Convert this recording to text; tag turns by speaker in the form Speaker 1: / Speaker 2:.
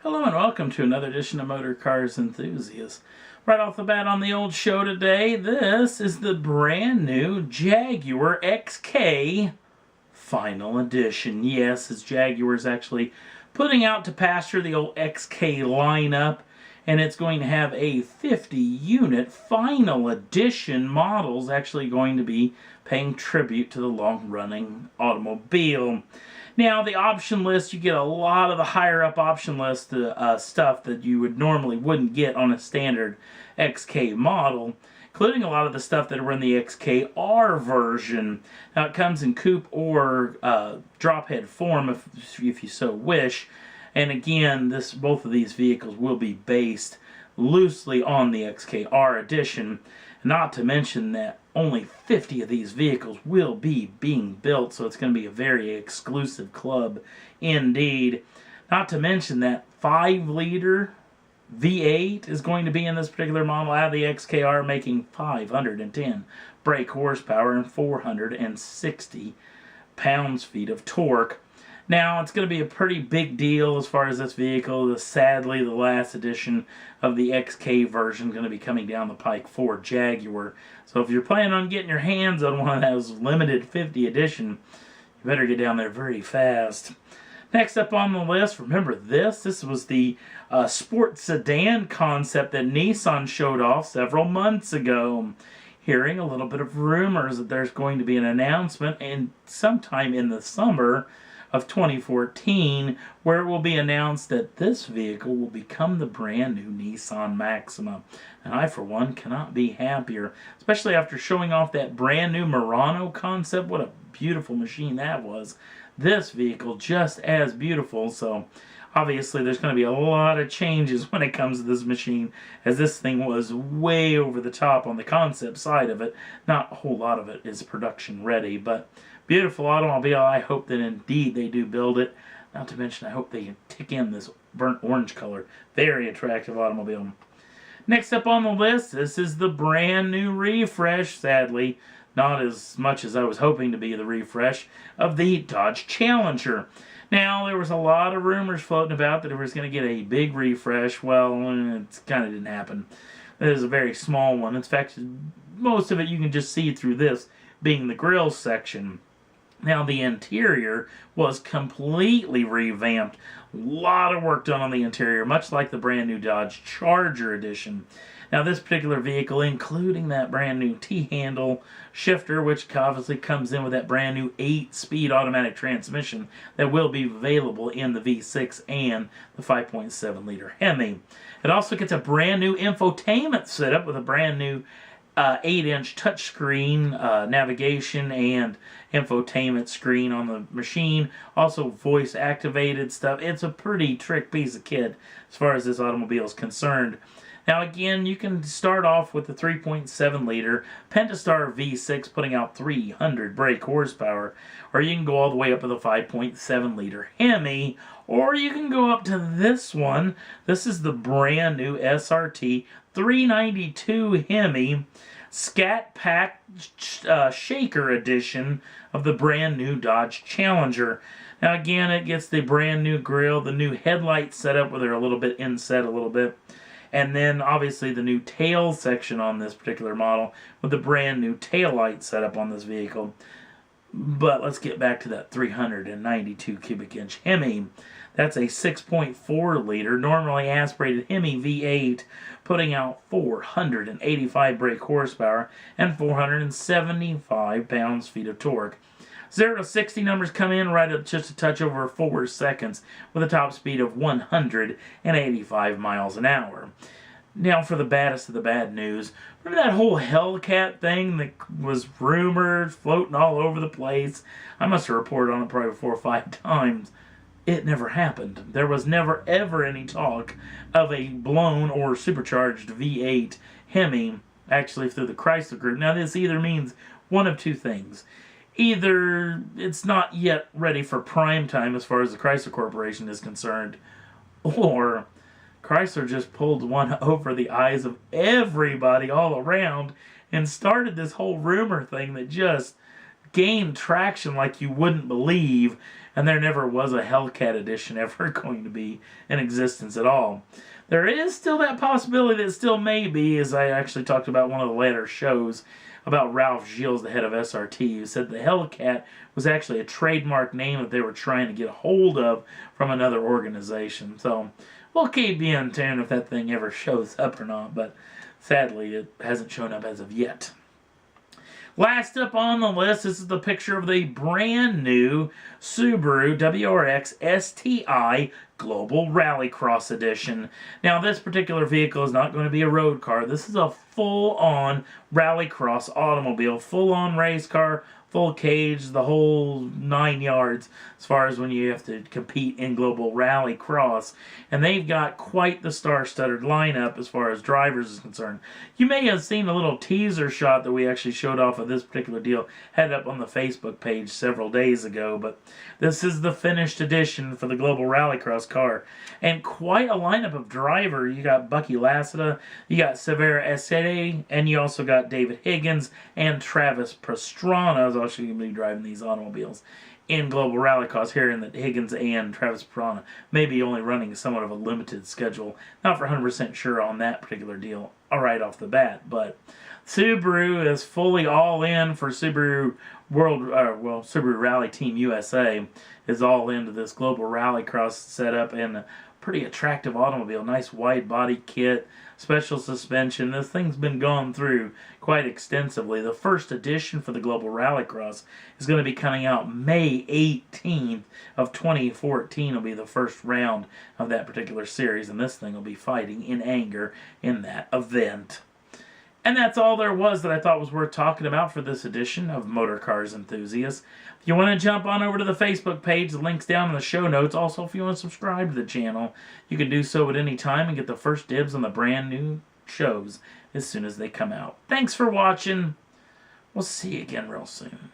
Speaker 1: Hello and welcome to another edition of Motor Cars Enthusiasts. Right off the bat on the old show today, this is the brand new Jaguar XK Final Edition. Yes, as Jaguar is actually putting out to pasture the old XK lineup, and it's going to have a 50-unit Final Edition models actually going to be paying tribute to the long-running automobile. Now, the option list, you get a lot of the higher-up option list stuff that you wouldn't get on a standard XK model, including a lot of the stuff that are in the XKR version. Now, it comes in coupe or drop head form if you so wish. And again, both of these vehicles will be based loosely on the XKR edition. Not to mention that only 50 of these vehicles will be being built, so it's going to be a very exclusive club indeed. Not to mention that 5-liter V8 is going to be in this particular model out of the XKR, making 510 brake horsepower and 460 pounds-feet of torque. Now, it's going to be a pretty big deal as far as this vehicle. Sadly, the last edition of the XK version is going to be coming down the pike for Jaguar. So if you're planning on getting your hands on one of those limited 50 edition, you better get down there very fast. Next up on the list, remember this? This was the sports sedan concept that Nissan showed off several months ago. Hearing a little bit of rumors that there's going to be an announcement and sometime in the summer of 2014 where it will be announced that this vehicle will become the brand new Nissan Maxima. And I, for one, cannot be happier, especially after showing off that brand new Murano concept. What a beautiful machine that was. This vehicle just as beautiful. So obviously there's going to be a lot of changes when it comes to this machine, as this thing was way over the top on the concept side of it. Not a whole lot of it is production ready, but beautiful automobile. I hope that indeed they do build it. Not to mention, I hope they tick in this burnt orange color. Very attractive automobile. Next up on the list, this is the brand new refresh, sadly, not as much as I was hoping to be the refresh, of the Dodge Challenger. Now, there was a lot of rumors floating about that it was going to get a big refresh. Well, it kind of didn't happen. It is a very small one. In fact, most of it you can just see through this being the grille section. Now, the interior was completely revamped. A lot of work done on the interior, much like the brand new Dodge Charger edition. Now, this particular vehicle, including that brand new T-handle shifter, which obviously comes in with that brand new 8-speed automatic transmission that will be available in the V6 and the 5.7-liter Hemi. It also gets a brand new infotainment setup with a brand new 8-inch touchscreen navigation and infotainment screen on the machine. Also voice activated stuff. It's a pretty trick piece of kit as far as this automobile is concerned. Now again, you can start off with the 3.7-liter Pentastar V6 putting out 300 brake horsepower, or you can go all the way up to the 5.7-liter Hemi, or you can go up to this one. This is the brand new SRT 392 Hemi Scat Pack Shaker edition of the brand new Dodge Challenger. Now again, it gets the brand new grille, the new headlight setup where they're a little bit inset a little bit, and then obviously the new tail section on this particular model with the brand new tail light setup on this vehicle. But let's get back to that 392 cubic inch Hemi. That's a 6.4-liter normally aspirated Hemi V8 putting out 485 brake horsepower and 475 pounds-feet of torque. 0 to 60 numbers come in right at just a touch over 4 seconds with a top speed of 185 miles an hour. Now for the baddest of the bad news. Remember that whole Hellcat thing that was rumored, floating all over the place? I must have reported on it probably 4 or 5 times. It never happened. There was never ever any talk of a blown or supercharged V8 Hemi actually through the Chrysler Group. Now this either means one of two things. Either it's not yet ready for prime time as far as the Chrysler Corporation is concerned, or Chrysler just pulled one over the eyes of everybody all around and started this whole rumor thing that just gained traction like you wouldn't believe, and there never was a Hellcat edition ever going to be in existence at all. There is still that possibility that still may be, as I actually talked about one of the later shows about Ralph Gilles, the head of SRT, who said the Hellcat was actually a trademark name that they were trying to get a hold of from another organization. So we'll keep you in tune if that thing ever shows up or not, but sadly it hasn't shown up as of yet. Last up on the list, this is the picture of the brand new Subaru WRX STI Global Rallycross Edition. Now, this particular vehicle is not going to be a road car. This is a full-on rallycross automobile, full-on race car, full cage, the whole 9 yards as far as when you have to compete in Global Rallycross. And they've got quite the star-studded lineup as far as drivers is concerned. You may have seen a little teaser shot that we actually showed off of this particular deal, had up on the Facebook page several days ago, but this is the finished edition for the Global Rallycross car. And quite a lineup of driver. You got Bucky Lassiter, you got Severa Essede, and you also got David Higgins and Travis Pastrana is actually going to be driving these automobiles in Global Rallycross here, in that Higgins and Travis Pastrana may be only running somewhat of a limited schedule. Not for 100% sure on that particular deal right off the bat, but Subaru is fully all in for Subaru Subaru Rally Team USA is all into this Global Rallycross setup, and a pretty attractive automobile. Nice wide body kit, special suspension. This thing's been gone through quite extensively. The first edition for the Global Rallycross is going to be coming out May 18th of 2014. Will be the first round of that particular series, and this thing will be fighting in anger in that event. And that's all there was that I thought was worth talking about for this edition of Motor Cars Enthusiasts. If you want to jump on over to the Facebook page, the link's down in the show notes. Also, if you want to subscribe to the channel, you can do so at any time and get the first dibs on the brand new shows as soon as they come out. Thanks for watching. We'll see you again real soon.